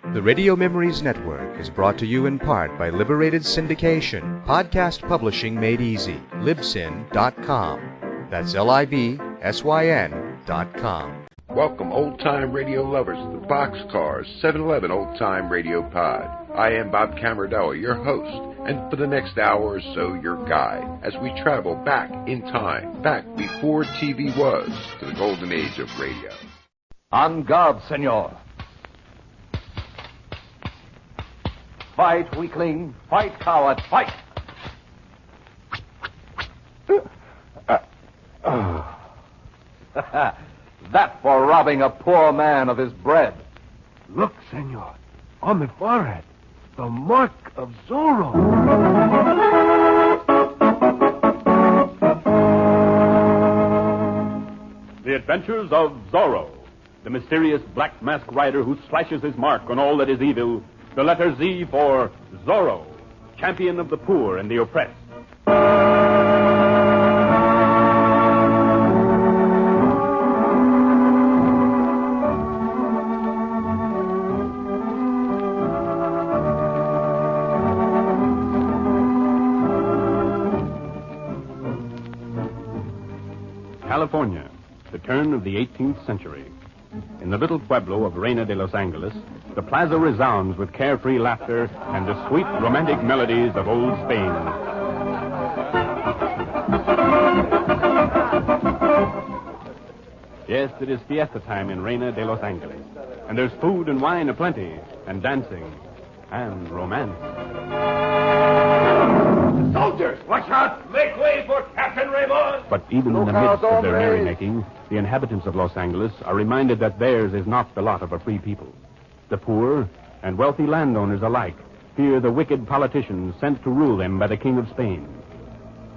The Radio Memories Network is brought to you in part by Liberated Syndication, podcast publishing made easy, libsyn.com. That's libsyn.com. Welcome, old-time radio lovers, to the Boxcars 7-Eleven Old-Time Radio Pod. I am Bob Camardoa, your host, and for the next hour or so, your guide, as we travel back in time, back before TV was, to the golden age of radio. En garde, senor. Fight, weakling. Fight, coward. Fight. That for robbing a poor man of his bread. Look, senor. On the forehead. The mark of Zorro. The Adventures of Zorro, the mysterious black masked rider who slashes his mark on all that is evil. The letter Z for Zorro, champion of the poor and the oppressed. California, the turn of the 18th century. In the little pueblo of Reina de Los Angeles, the plaza resounds with carefree laughter and the sweet romantic melodies of old Spain. Yes, it is fiesta time in Reina de Los Angeles, and there's food and wine aplenty, and dancing, and romance. Soldiers, watch out! Make way for Captain Raymond! But even in the midst of their merrymaking, the inhabitants of Los Angeles are reminded that theirs is not the lot of a free people. The poor and wealthy landowners alike fear the wicked politicians sent to rule them by the King of Spain.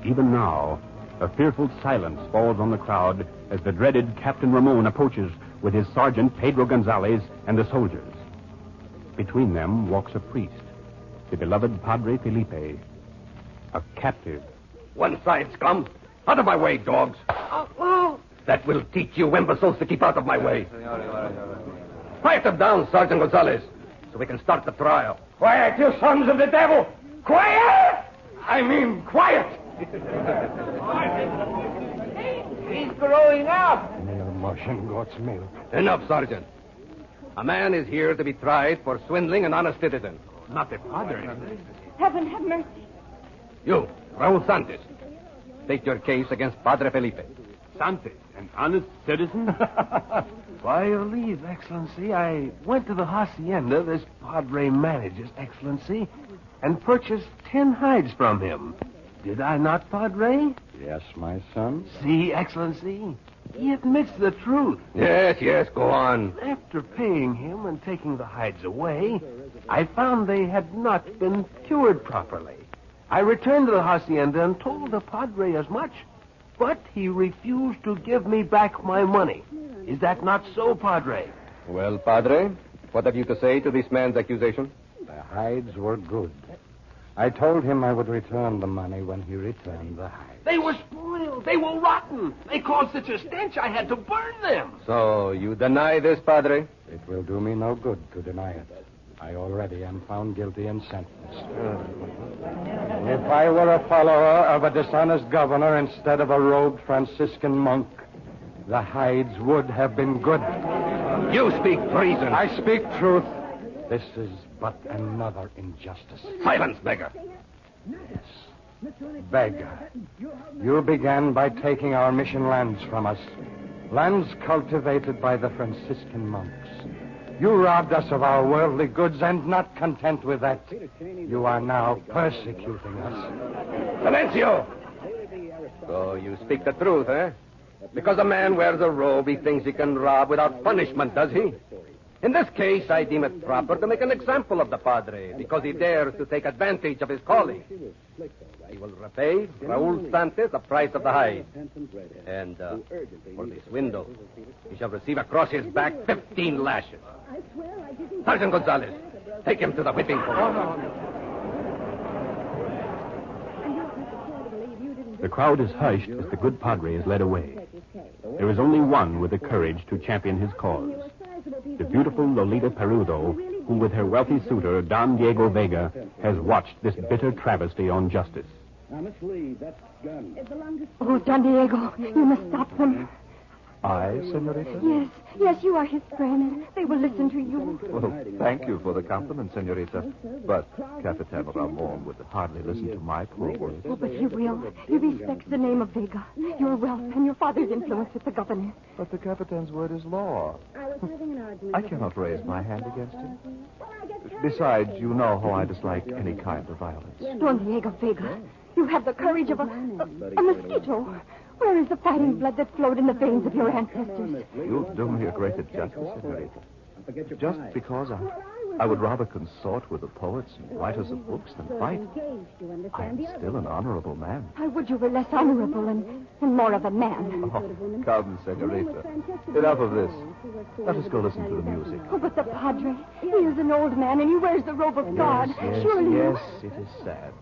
Even now, a fearful silence falls on the crowd as the dreaded Captain Ramon approaches with his sergeant Pedro Gonzalez and the soldiers. Between them walks a priest, the beloved Padre Felipe, a captive. One side, scum. Out of my way, dogs. That will teach you imbeciles to keep out of my way. Quiet them down, Sergeant Gonzalez, so we can start the trial. Quiet, you sons of the devil! Quiet! I mean, quiet! He's growing up. Martian goat's milk. Enough, Sergeant. A man is here to be tried for swindling an honest citizen. Not the padre. Heaven have mercy. You, Raul Santos, state your case against Padre Felipe. Santos, an honest citizen? By your leave, Excellency, I went to the hacienda this padre manages, Excellency, and purchased 10 hides from him. Did I not, Padre? Yes, my son. See, Excellency, he admits the truth. Yes, go on. After paying him and taking the hides away, I found they had not been cured properly. I returned to the hacienda and told the padre as much, but he refused to give me back my money. Is that not so, Padre? Well, Padre, what have you to say to this man's accusation? The hides were good. I told him I would return the money when he returned the hides. They were spoiled. They were rotten. They caused such a stench I had to burn them. So, you deny this, Padre? It will do me no good to deny it. I already am found guilty and sentenced. If I were a follower of a dishonest governor instead of a rogue Franciscan monk, the hides would have been good. You speak treason. I speak truth. This is but another injustice. Silence, beggar. Yes, beggar. You began by taking our mission lands from us. Lands cultivated by the Franciscan monks. You robbed us of our worldly goods, and not content with that, you are now persecuting us. Silencio! So you speak the truth, eh? Because a man wears a robe, he thinks he can rob without punishment, does he? In this case, I deem it proper to make an example of the Padre, because he dares to take advantage of his calling. He will repay Raul Santos the price of the hide. And for this window, he shall receive across his back 15 lashes. Sergeant Gonzalez, take him to the whipping post. The crowd is hushed as the good Padre is led away. There is only one with the courage to champion his cause. The beautiful Lolita Perudo, who with her wealthy suitor, Don Diego Vega, has watched this bitter travesty on justice. Now, Miss Lee, that gun. Oh, Don Diego, you must stop them. I, senorita? Yes, you are his friend. They will listen to you. Well, thank you for the compliment, senorita. But Capitan Ramon would hardly listen to my poor words. Oh, but he will. He respects the name of Vega, your wealth, and your father's influence with the governor. But the Capitan's word is law. I cannot raise my hand against him. Besides, you know how I dislike any kind of violence. Don Diego Vega, you have the courage of a mosquito. Where is the fighting blood that flowed in the veins of your ancestors? You'll do me a great injustice, senorita. Just because I would rather consort with the poets and writers of books than fight. I am still an honorable man. I would you were less honorable and more of a man. Oh, come, senorita. Enough of this. Let us go listen to the music. Oh, but the Padre, he is an old man and he wears the robe of God. Surely Yes, it is sad.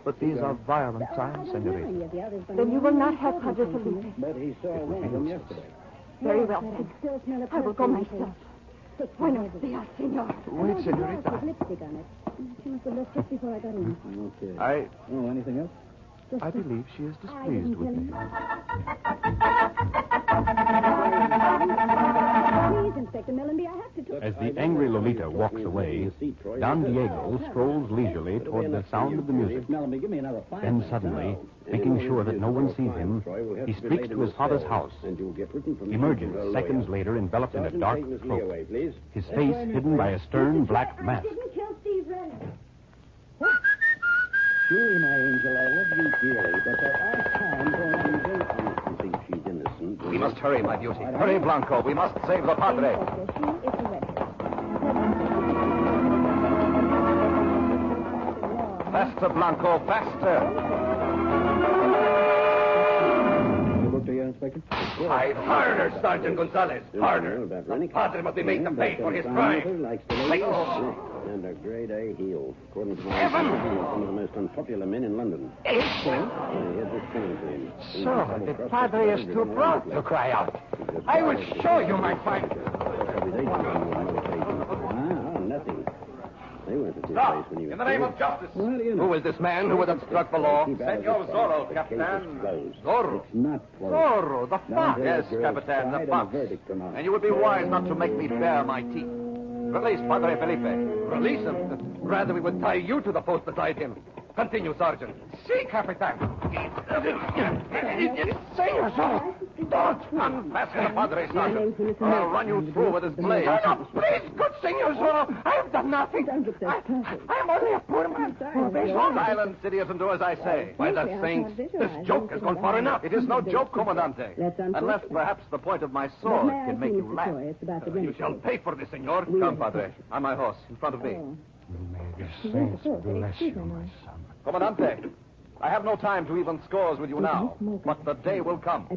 But these are violent times, senorita. Then you will not have Padre Felipe. But he saw one of them yesterday. Very well, then. I will go myself. Buenos dias, senor. Wait, senorita. She must have left just before I got in. Okay. Oh, anything else? I believe she is displeased with me. Please, Inspector Mellanby, I have to talk. As the angry Lolita walks away, Don Diego strolls leisurely toward the sound of the music. Then suddenly, making sure that no one sees him, he streaks to his father's house, emerges seconds later enveloped in a dark cloak, his face hidden by a stern black mask. Didn't kill Steve Rennick. Surely, my angel, I love you dearly, but there are times when I'm very honest and think she's innocent. We must hurry, my beauty. Hurry, Blanco. We must save the Padre. Faster, Blanco, faster. You booked her yet, Inspector? Fight harder, Sergeant Gonzalez. Harder. The Padre must be made to pay for his crime. Let's go. And a grade A heel. According to my information, some of the most unpopular men in London. Here's this coming to him. So, the Padre is too proud to cry out. I will show you my fight. Every day, nothing. They weren't at this place when you In the name of justice. Well, you know. Who is this man who would obstruct the law? Senor Zorro, Captain. Zorro. It's not closed. Zorro, the fox. Yes, Capitan, the fox. And you would be wise not to make me bare my teeth. Release Padre Felipe. Release him? Rather, we would tie you to the post beside him. Continue, Sergeant. Si, Capitan. Senor Zorro, don't unfasten the Padre, Sergeant, or I'll run you through with his blade. No, please, good Senor Zorro. I have done nothing. I am only a poor man. Silence, idiot, and do as I say. By the saints, this joke has gone far enough. It is no joke, Comandante. Unless perhaps the point of my sword can make you laugh. You shall pay for this, Senor. Come, Padre. On my horse, in front of me. May the saints bless you, my son. Comandante, I have no time to even scores with you now, but the day will come.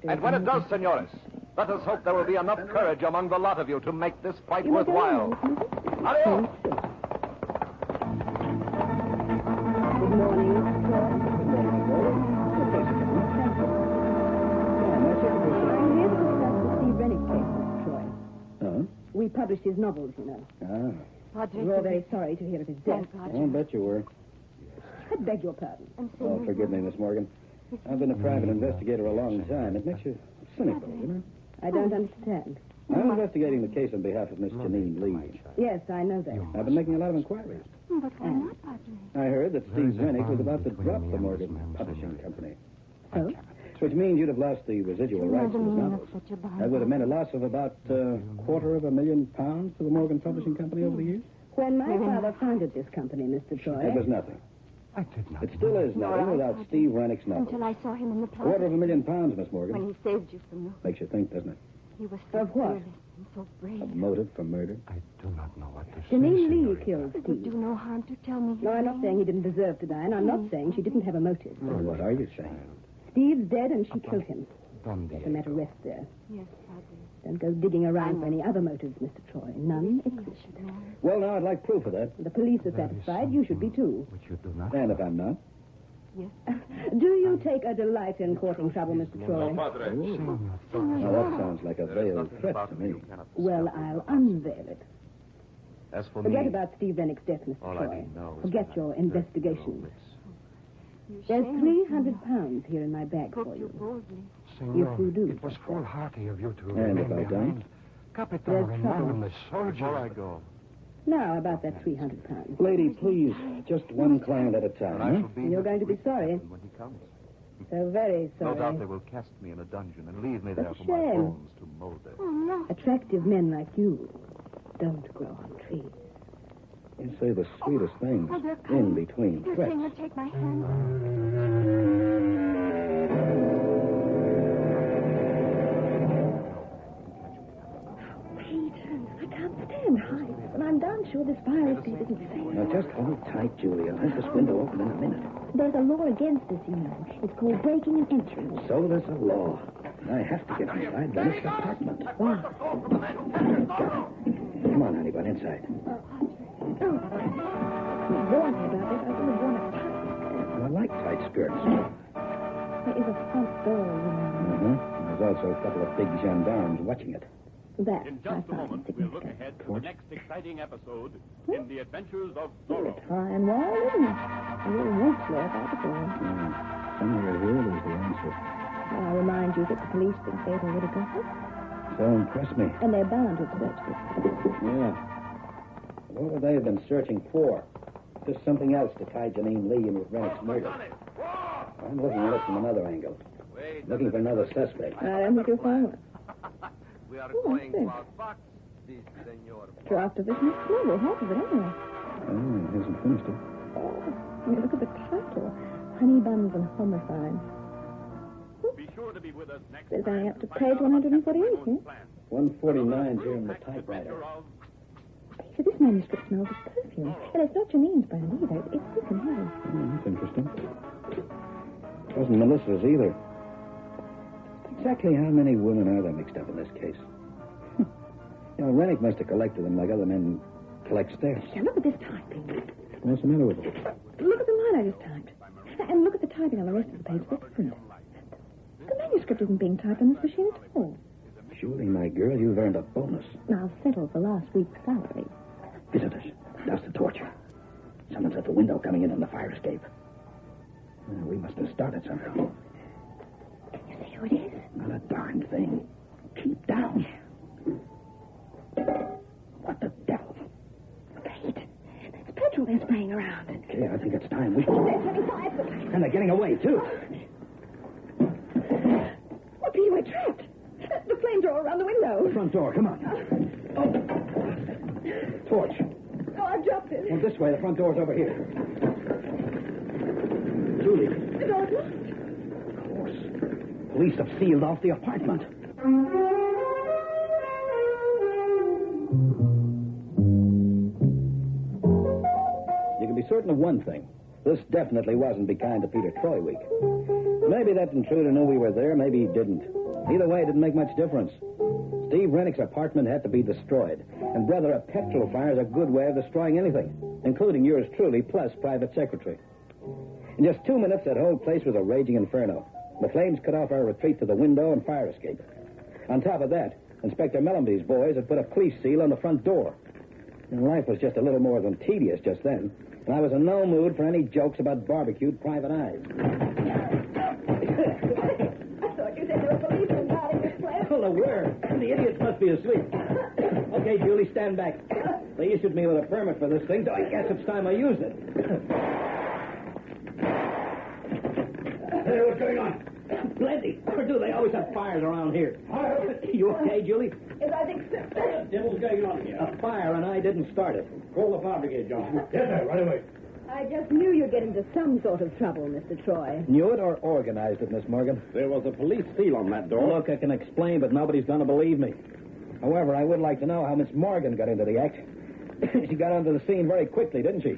And when it does, senores, let us hope there will be enough courage among the lot of you to make this fight worthwhile. Adios! Good morning, I'm here to discuss the Steve Rennick case, Mr. Troy. Oh? We published his novels, you know. Ah. We're all very sorry to hear of his death. I'll bet you were. I beg your pardon. Oh, forgive me, Miss Morgan. I've been a private investigator a long time. It makes you cynical, you know? I don't understand. I'm investigating the case on behalf of Miss Janine Lee. Yes, I know that. I've been making a lot of inquiries. But why not, Padre? I heard that Steve Rennick was about to drop the Morgan Publishing Company. So? Which means you'd have lost the residual rights to his novels. That would have meant a loss of about £250,000 to the Morgan Publishing Company over the years. When my father founded this company, Mr. Troy... It was nothing. I did not. It still is nothing without Steve Rennick's novels. Until I saw him in the plaza. £250,000, Miss Morgan. When he saved you from the... Makes you think, doesn't it? He was so Of what? fearless and so brave. A motive for murder? I do not know what to say. Janine Lee senorita. killed It would do Steve. no harm to tell me his No, I'm not name. saying he didn't deserve to die, and I'm not saying she didn't have a motive. Well, what are you saying? Steve's dead, and she killed him. Don Let Diego. the matter rest there. Yes, Padre. Don't go digging around for any other motives, Mr. Troy. None I exist. should know. Well, now, I'd like proof of that. The police are satisfied. You should be, too. Which you do not. And if I'm not? Yes. Do you take a delight in courting trouble, Mr. Troy? Padre. Now, that sounds like a veiled threat to me. Well, I'll unveil it. As for Forget me... about Steve Rennick's death, Mr. All Troy. I need know is... Forget your investigation. There's 300 pounds here in my bag for you. Senor, If you do. it was foolhardy of you to And remain if I behind. Capitan and man and the soldiers. Before I go... Now, about that 300 pounds. Lady, please, just one client at a time. I shall be You're going to be sorry. when he comes. So very No sorry. doubt they will cast me in a dungeon and leave me there That's for a my shame. bones to molder. Attractive men like you don't grow on trees. You say the sweetest things they're in coming. between You're threats. saying to take my hand. Pete, I can't stand heights, and I'm darn sure this fire escape isn't safe. Now, just hold tight, Julie. I'll have this window open in a minute. There's a law against this, you know. It's called breaking and entering. So there's a law. I have to get inside Lennox's apartment. Why? Come on, honey, but inside. You warned me about this. I would have worn a tie. I like tight skirts. There is a front door, you know. There's also a couple of big gendarmes watching it. That In I just a found moment, we'll look significant. ahead to the next exciting episode in the adventures of You're Zorro. trying well, isn't it? You really won't slip out the door. Somewhere here there's the answer. Well, I'll remind you that the police think they've already got it, So impress me. and they're bound to search this. Yeah. What would they have been searching for? Just something else to tie Janine Lee in with Rennick's murder. I'm looking at it from another angle. Looking for another suspect. I don't think you'll find one. We are Oh, going I see. to our box, this senor. Draft of it and smuggle half of it anyway. Oh, he hasn't finished it. Oh, I mean, look at the title. Honey Buns and Homicide. Be sure to be with us next There's time only up to find page out about 148, Captain huh? Raymond's plan. 149's here in the Next typewriter. adventure of So this manuscript smells of perfume. And it's not Janine's brand either. It's thick and heavy. That's interesting. Wasn't Melissa's either. Exactly how many women are there mixed up in this case? You know, Rennick must have collected them like other men collect stamps. Yeah, look at this typing. What's the matter with it? Look at the line I just typed. And look at the typing on the rest of the page. It's different. The manuscript isn't being typed on this machine at all. Julie, my girl, you've earned a bonus. I'll settle for last week's salary. Visitors. Douse the torch. Someone's at the window coming in on the fire escape. Well, we must have started somehow. Can you see who it is? Not a darn thing. Keep down. What the devil? Pete, it's petrol they're spraying around. Okay, I think it's time. They're turning fire. And they're getting away, too. Oh, Pete, we're trapped. The flames are all around the window. The front door, come on. Oh. Torch. Oh, I've dropped it. Well, this way, the front door's over here. Julie. The door's locked. Of course. Police have sealed off the apartment. You can be certain of one thing. This definitely wasn't Be Kind to Peter Troy week. Maybe that intruder knew we were there, maybe he didn't. Either way, it didn't make much difference. Steve Rennick's apartment had to be destroyed. And, brother, a petrol fire is a good way of destroying anything, including yours truly, plus private secretary. In just 2 minutes, that whole place was a raging inferno. The flames cut off our retreat to the window and fire escape. On top of that, Inspector Mellenby's boys had put a police seal on the front door. And life was just a little more than tedious just then. And I was in no mood for any jokes about barbecued private eyes. I thought you said there were policemen guarding this place. Well, there were. The idiots must be asleep. Okay, Julie, stand back. They issued me with a permit for this thing, so I guess it's time I used it. Hey, what's going on? Plenty. Or do they always have fires around here? You okay, Julie? Yes, I think so. What the devil's going on here? A fire, and I didn't start it. Call the fire brigade, Johnson. Yes, sir. Right away. I just knew you'd get into some sort of trouble, Mr. Troy. Knew it or organized it, Miss Morgan? There was a police seal on that door. Look, I can explain, but nobody's going to believe me. However, I would like to know how Miss Morgan got into the act. She got onto the scene very quickly, didn't she?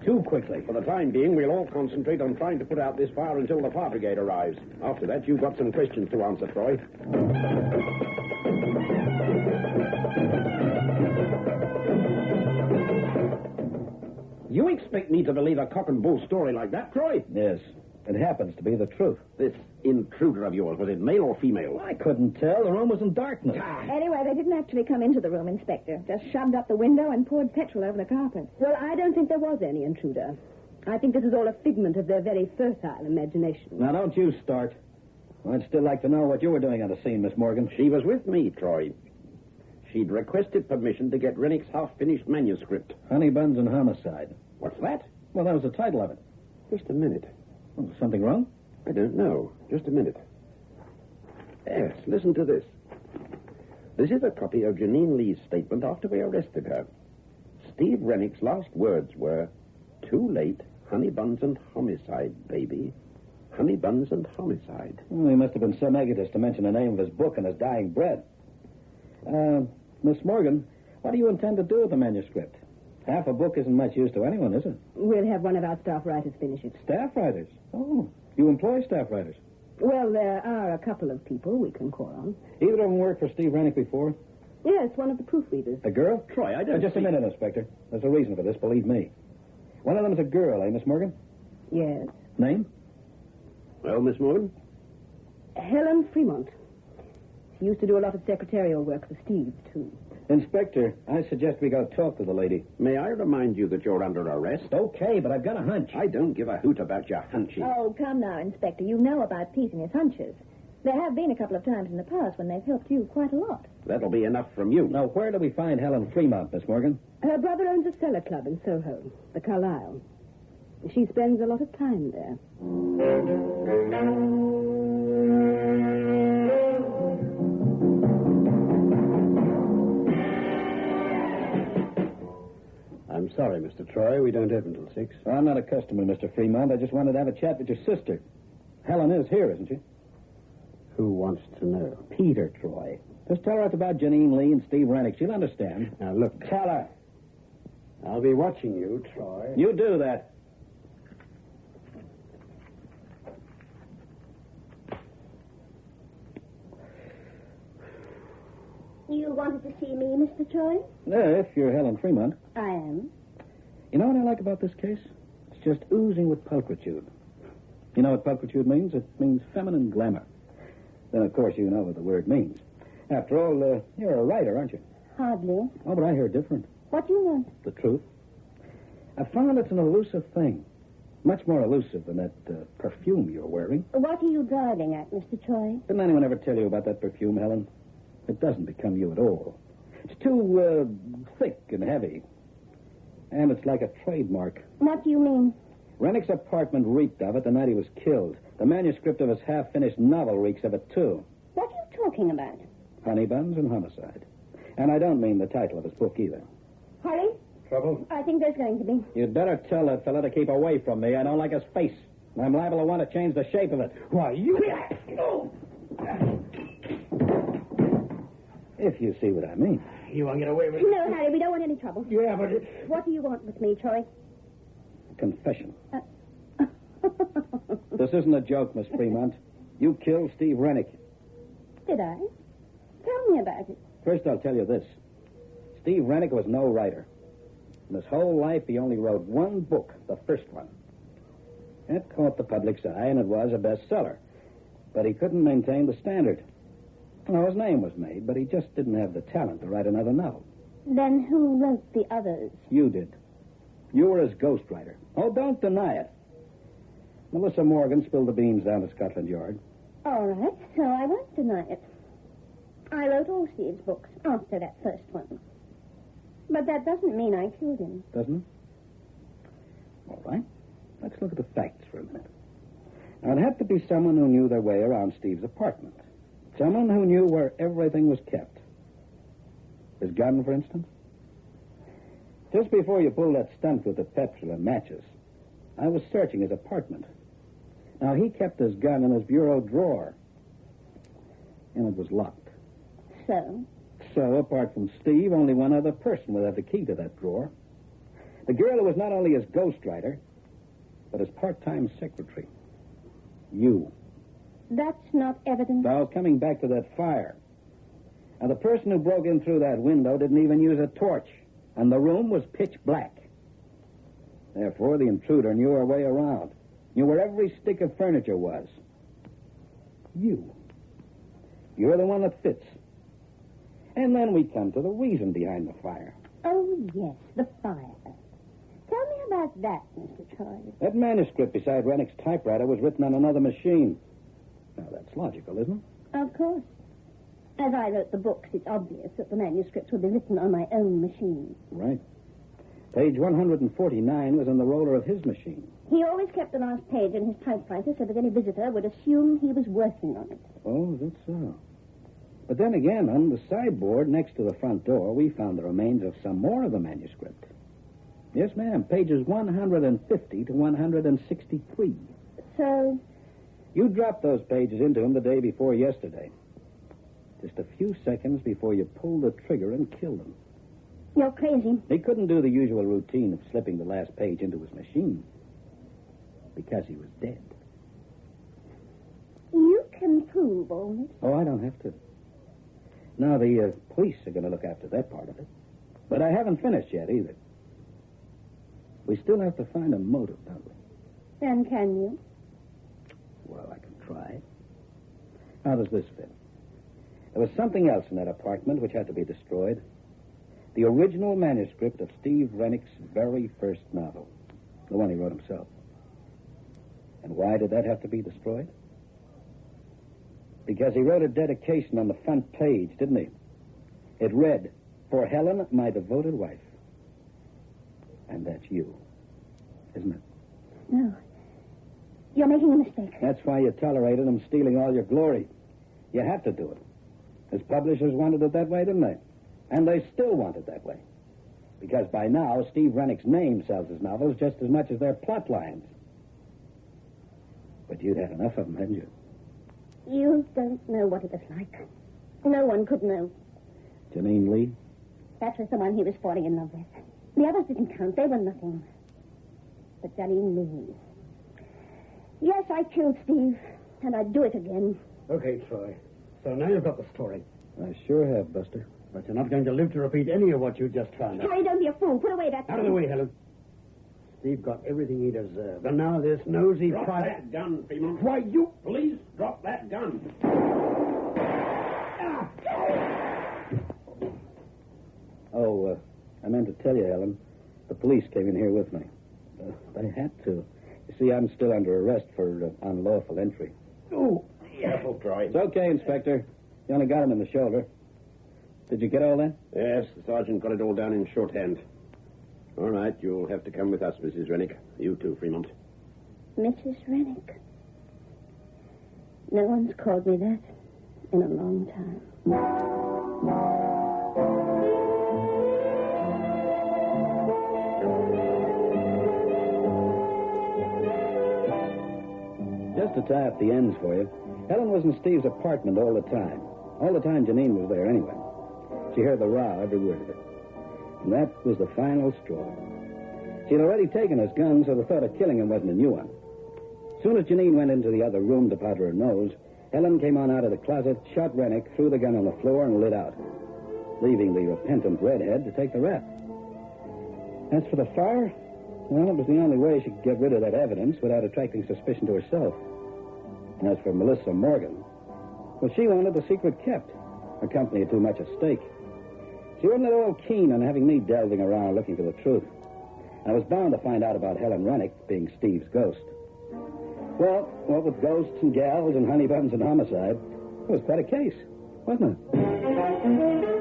Too quickly. For the time being, we'll all concentrate on trying to put out this fire until the fire brigade arrives. After that, you've got some questions to answer, Troy. You expect me to believe a cock and bull story like that, Troy? Yes. It happens to be the truth. This intruder of yours, was it male or female? I couldn't tell. The room was in darkness. Anyway, they didn't actually come into the room, Inspector. Just shoved up the window and poured petrol over the carpet. Well, I don't think there was any intruder. I think this is all a figment of their very fertile imagination. Now, don't you start. I'd still like to know what you were doing on the scene, Miss Morgan. She was with me, Troy. She'd requested permission to get Rennick's half-finished manuscript. Honey Buns and Homicide. What's that? Well, that was the title of it. Just a minute. Oh, something wrong? I don't know. Just a minute. Yes, listen to this. This is a copy of Janine Lee's statement after we arrested her. Steve Rennick's last words were, "Too late, honey buns and homicide, baby. Honey buns and homicide." Well, he must have been some egotist to mention the name of his book and his dying breath. Miss Morgan, what do you intend to do with the manuscript? Half a book isn't much use to anyone, is it? We'll have one of our staff writers finish it. Staff writers? Oh, you employ staff writers? Well, there are a couple of people we can call on. Either of them worked for Steve Rennick before? Yes, one of the proofreaders. A girl? Troy, I don't Just a minute, Inspector. There's a reason for this, believe me. One of them's a girl, Miss Morgan? Yes. Name? Well, Miss Morgan? Helen Fremont. She used to do a lot of secretarial work for Steve, too. Inspector, I suggest we go talk to the lady. May I remind you that you're under arrest? Okay, but I've got a hunch. I don't give a hoot about your hunches. Oh, come now, Inspector. You know about Pete and his hunches. There have been a couple of times in the past when they've helped you quite a lot. That'll be enough from you. Now, where do we find Helen Fremont, Miss Morgan? Her brother owns a cellar club in Soho, the Carlisle. She spends a lot of time there. I'm sorry, Mr. Troy. We don't open till 6. I'm not a customer, Mr. Fremont. I just wanted to have a chat with your sister. Helen is here, isn't she? Who wants to know? Peter, Troy. Just tell her it's about Janine Lee and Steve Rennick. She'll understand. Now, look. Tell her. I'll be watching you, Troy. You do that. You wanted to see me, Mr. Troy? If you're Helen Fremont. I am. You know what I like about this case? It's just oozing with pulchritude. You know what pulchritude means? It means feminine glamour. Then, of course, you know what the word means. After all, you're a writer, aren't you? Hardly. Oh, but I hear different. What do you want? The truth. I found it's an elusive thing. Much more elusive than that perfume you're wearing. What are you driving at, Mr. Troy? Didn't anyone ever tell you about that perfume, Helen? It doesn't become you at all. It's too thick and heavy. And it's like a trademark. What do you mean? Rennick's apartment reeked of it the night he was killed. The manuscript of his half-finished novel reeks of it, too. What are you talking about? Honey Buns and Homicide. And I don't mean the title of his book, either. Hurry? Trouble? I think there's going to be. You'd better tell that fella to keep away from me. I don't like his face. I'm liable to want to change the shape of it. Why, you... If you see what I mean. You want to get away with it? No, Harry, we don't want any trouble. Yeah, but... What do you want with me, Troy? Confession. This isn't a joke, Miss Fremont. You killed Steve Rennick. Did I? Tell me about it. First, I'll tell you this. Steve Rennick was no writer. In his whole life, he only wrote one book, the first one. It caught the public's eye, and it was a bestseller. But he couldn't maintain the standard. Well, his name was made, but he just didn't have the talent to write another novel. Then who wrote the others? You did. You were his ghostwriter. Oh, don't deny it. Melissa Morgan spilled the beans down at Scotland Yard. All right, so I won't deny it. I wrote all Steve's books after that first one. But that doesn't mean I killed him. Doesn't it? All right. Let's look at the facts for a minute. Now, it'd have to be someone who knew their way around Steve's apartment. Someone who knew where everything was kept. His gun, for instance. Just before you pulled that stunt with the petrol and matches, I was searching his apartment. Now, he kept his gun in his bureau drawer. And it was locked. So? So, apart from Steve, only one other person would have the key to that drawer. The girl who was not only his ghostwriter, but his part-time secretary. You. That's not evidence. Now, coming back to that fire. Now, the person who broke in through that window didn't even use a torch, and the room was pitch black. Therefore, the intruder knew her way around. Knew where every stick of furniture was. You. You're the one that fits. And then we come to the reason behind the fire. Oh, yes, the fire. Tell me about that, Mr. Troy. That manuscript beside Rennick's typewriter was written on another machine. Now, that's logical, isn't it? Of course. As I wrote the books, it's obvious that the manuscripts would be written on my own machine. Right. Page 149 was in the roller of his machine. He always kept the last page in his typewriter so that any visitor would assume he was working on it. Oh, that's so. But then again, on the sideboard next to the front door, we found the remains of some more of the manuscript. Yes, ma'am. Pages 150 to 163. So? You dropped those pages into him the day before yesterday. Just a few seconds before you pulled the trigger and killed him. You're crazy. He couldn't do the usual routine of slipping the last page into his machine. Because he was dead. You can prove all this. Oh, I don't have to. Now, the police are going to look after that part of it. But I haven't finished yet, either. We still have to find a motive, don't we? And can you? Well, I can try. How does this fit? There was something else in that apartment which had to be destroyed. The original manuscript of Steve Rennick's very first novel. The one he wrote himself. And why did that have to be destroyed? Because he wrote a dedication on the front page, didn't he? It read, "For Helen, my devoted wife." And that's you, isn't it? No. You're making a mistake. That's why you tolerated him stealing all your glory. You had to do it. His publishers wanted it that way, didn't they? And they still want it that way. Because by now, Steve Rennick's name sells his novels just as much as their plot lines. But you'd had enough of them, hadn't you? You don't know what it was like. No one could know. Janine Lee? That was the one he was falling in love with. The others didn't count. They were nothing. But Janine Lee. Yes, I killed Steve, and I'd do it again. Okay, Troy. So now you've got the story. I sure have, Buster. But you're not going to live to repeat any of what you just found out. Troy, don't be a fool. Put away that Out of the way, Helen. Steve got everything he deserved. And now this nosy Drop private... that gun, Fremont. Why, you... Police, drop that gun. Oh, I meant to tell you, Ellen. The police came in here with me. They had to. You see, I'm still under arrest for unlawful entry. Oh, Careful, Troy. It's okay, Inspector. You only got him in the shoulder. Did you get all that? Yes, the sergeant got it all down in shorthand. All right, you'll have to come with us, Mrs. Rennick. You too, Fremont. Mrs. Rennick. No one's called me that in a long time. Just to tie up the ends for you, Helen was in Steve's apartment all the time. All the time Janine was there anyway. She heard the row, every word of it. And that was the final straw. She'd already taken his gun, so the thought of killing him wasn't a new one. As soon as Janine went into the other room to powder her nose, Helen came on out of the closet, shot Rennick, threw the gun on the floor, and lit out, leaving the repentant redhead to take the rap. As for the fire, well, it was the only way she could get rid of that evidence without attracting suspicion to herself. And as for Melissa Morgan, well, she wanted the secret kept. Her company had too much at stake. She wasn't at all keen on having me delving around looking for the truth. I was bound to find out about Helen Rennick being Steve's ghost. Well, what with ghosts and gals and honey buns and homicide, it was quite a case, wasn't it?